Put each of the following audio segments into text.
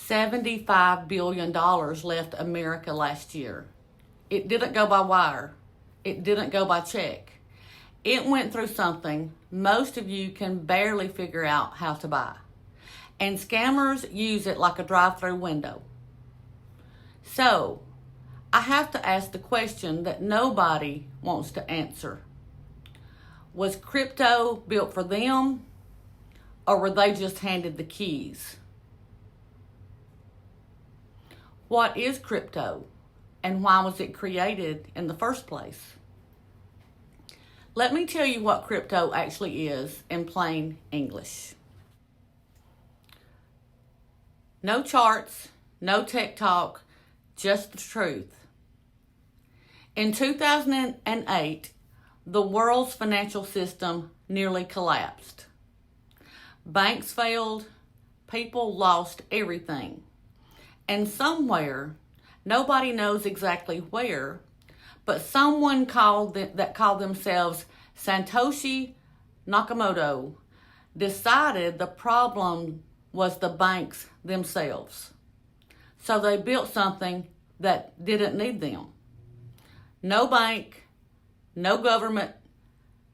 $75 billion left America last year. It didn't go by wire. It didn't go by check. It went through something most of you can barely figure out how to buy. And scammers use it like a drive-through window. So, I have to ask the question that nobody wants to answer. Was crypto built for them, or were they just handed the keys? What is crypto, and why was it created in the first place? Let me tell you what crypto actually is in plain English. No charts, no tech talk, just the truth. In 2008, the world's financial system nearly collapsed. Banks failed, people lost everything. And somewhere, nobody knows exactly where, but someone called themselves Satoshi Nakamoto decided the problem was the banks themselves. So they built something that didn't need them. No bank, no government,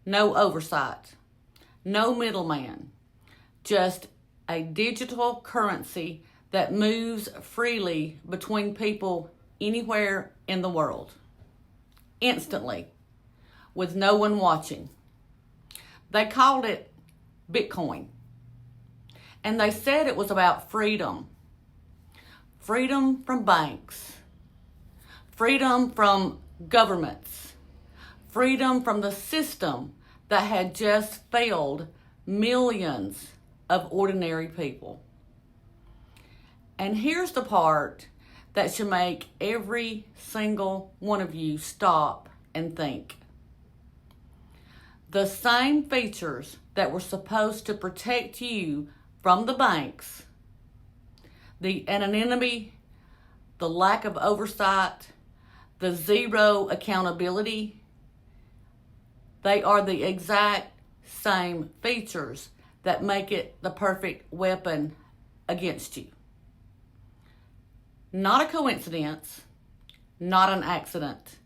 no oversight, no middleman, just a digital currency that moves freely between people anywhere in the world, instantly, with no one watching. They called it Bitcoin. And they said it was about freedom. Freedom from banks. Freedom from governments. Freedom from the system that had just failed millions of ordinary people. And here's the part that should make every single one of you stop and think. The same features that were supposed to protect you from the banks, the anonymity, the lack of oversight, the zero accountability, they are the exact same features that make it the perfect weapon against you. Not a coincidence, not an accident.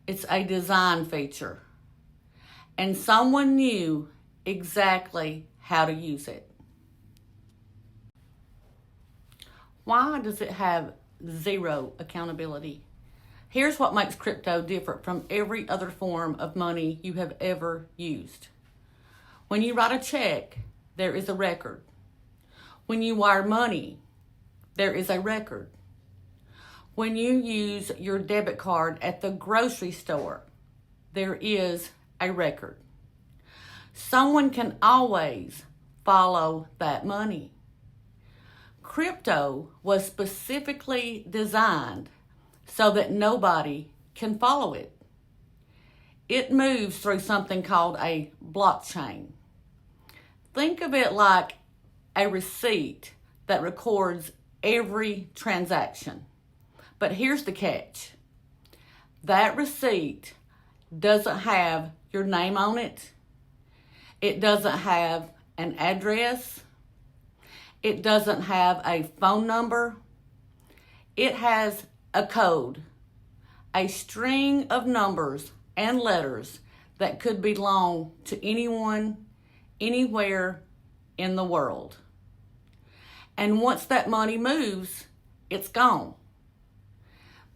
It's a design feature. And someone knew exactly how to use it. Why does it have zero accountability? Here's what makes crypto different from every other form of money you have ever used. When you write a check, there is a record. When you wire money, there is a record. When you use your debit card at the grocery store, there is a record. Someone can always follow that money. Crypto was specifically designed so that nobody can follow it. It moves through something called a blockchain. Think of it like a receipt that records every transaction. But here's the catch. That receipt doesn't have your name on it. It doesn't have an address. It doesn't have a phone number. It has a code, a string of numbers and letters that could belong to anyone, anywhere in the world. And once that money moves, it's gone.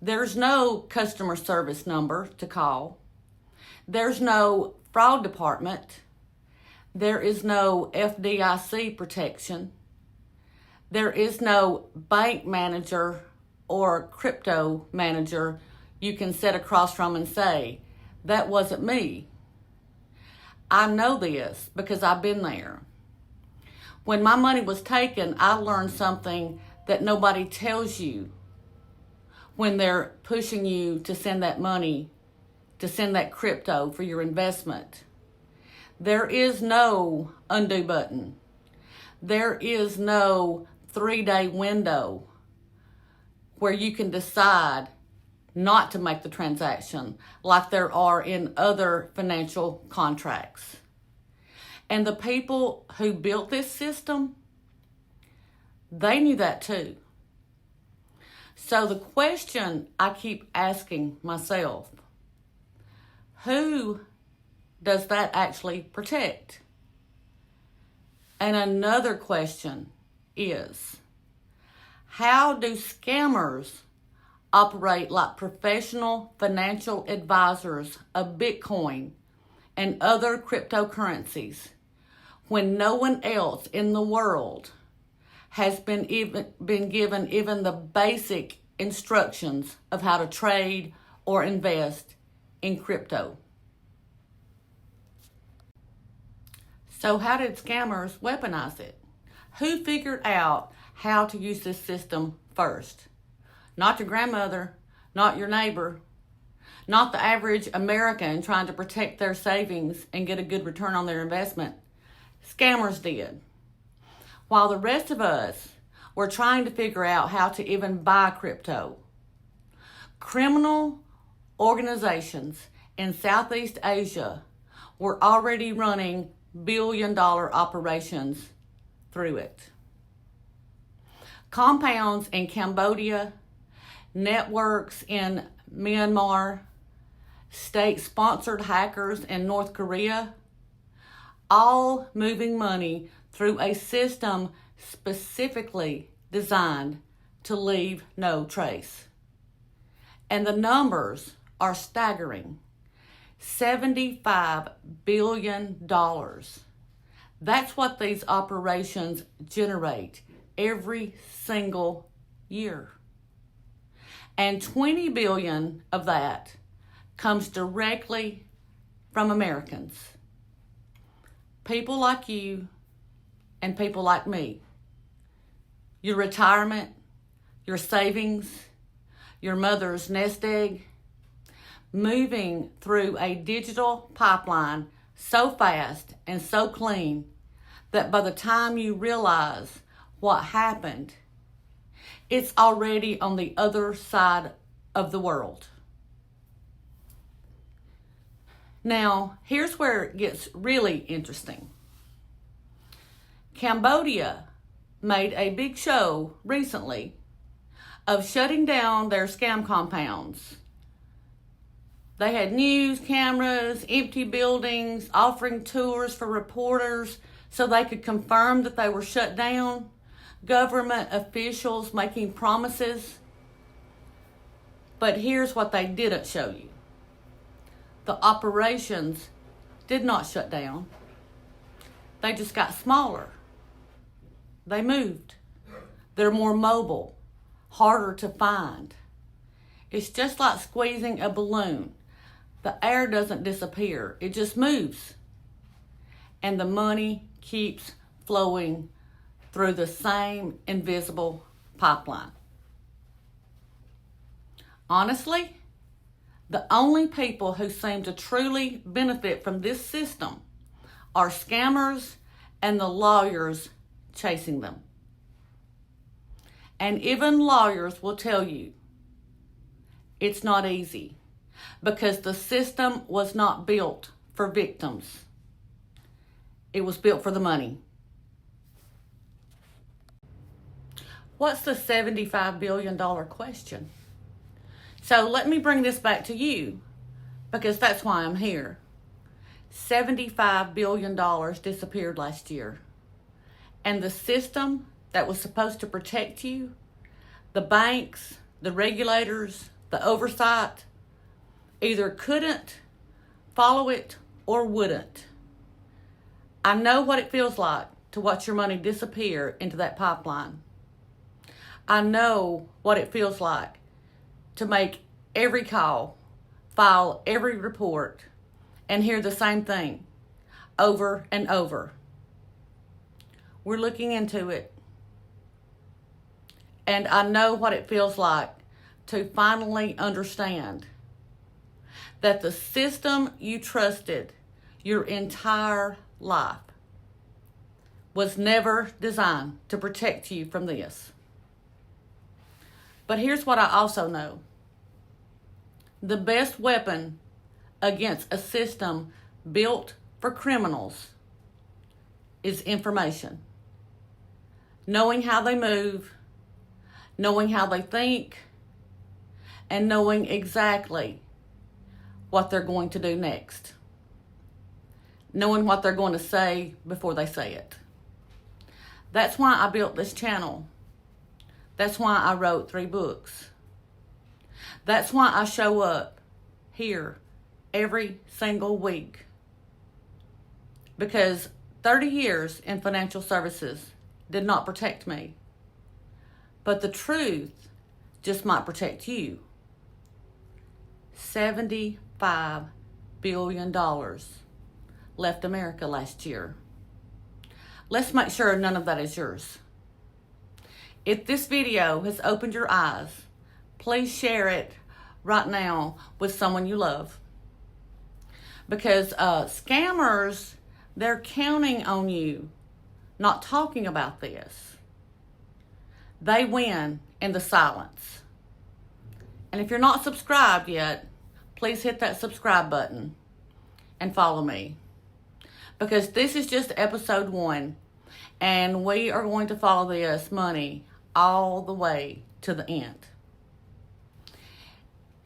There's no customer service number to call. There's no fraud department. There is no FDIC protection. There is no bank manager or crypto manager you can sit across from and say, that wasn't me. I know this because I've been there. When my money was taken, I learned something that nobody tells you when they're pushing you to send that money, to send that crypto for your investment. There is no undo button. There is no 3-day window where you can decide not to make the transaction like there are in other financial contracts. And the people who built this system, they knew that too. So the question I keep asking myself, who does that actually protect? And another question is, how do scammers operate like professional financial advisors of Bitcoin and other cryptocurrencies when no one else in the world has been given even the basic instructions of how to trade or invest in crypto? So how did scammers weaponize it? Who figured out how to use this system first? Not your grandmother, not your neighbor, not the average American trying to protect their savings and get a good return on their investment. Scammers did. While the rest of us were trying to figure out how to even buy crypto, criminal organizations in Southeast Asia were already running billion-dollar operations through it. Compounds in Cambodia, networks in Myanmar, state-sponsored hackers in North Korea, all moving money through a system specifically designed to leave no trace. And the numbers are staggering. $75 billion. That's what these operations generate every single year. And 20 billion of that comes directly from Americans. People like you and people like me. Your retirement, your savings, your mother's nest egg, moving through a digital pipeline so fast and so clean that by the time you realize what happened, it's already on the other side of the world. Now, here's where it gets really interesting. Cambodia made a big show recently of shutting down their scam compounds. They had news cameras, empty buildings, offering tours for reporters so they could confirm that they were shut down. Government officials making promises. But here's what they didn't show you. The operations did not shut down. They just got smaller. They moved. They're more mobile, harder to find. It's just like squeezing a balloon. The air doesn't disappear, it just moves. And the money keeps flowing through the same invisible pipeline. Honestly, the only people who seem to truly benefit from this system are scammers and the lawyers chasing them. And even lawyers will tell you it's not easy because the system was not built for victims. It was built for the money. What's the $75 billion question? So let me bring this back to you because that's why I'm here. $75 billion disappeared last year. And the system that was supposed to protect you, the banks, the regulators, the oversight, either couldn't follow it or wouldn't. I know what it feels like to watch your money disappear into that pipeline. I know what it feels like to make every call, file every report, and hear the same thing over and over. We're looking into it. And I know what it feels like to finally understand that the system you trusted your entire life was never designed to protect you from this. But here's what I also know. The best weapon against a system built for criminals is information. Knowing how they move, knowing how they think, and knowing exactly what they're going to do next. Knowing what they're going to say before they say it. That's why I built this channel. That's why I wrote 3 books. That's why I show up here every single week. Because 30 years in financial services did not protect me. But the truth just might protect you. $75 billion left America last year. Let's make sure none of that is yours. If this video has opened your eyes, please share it right now with someone you love. Because scammers, they're counting on you not talking about this. They win in the silence. And if you're not subscribed yet, please hit that subscribe button and follow me. Because this is just episode 1, and we are going to follow this money all the way to the end.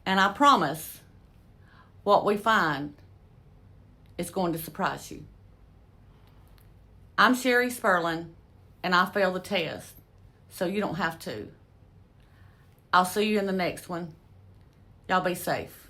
And I promise what we find is going to surprise you. I'm Sherry Sperlin, and I failed the test, so you don't have to. I'll see you in the next one. Y'all be safe.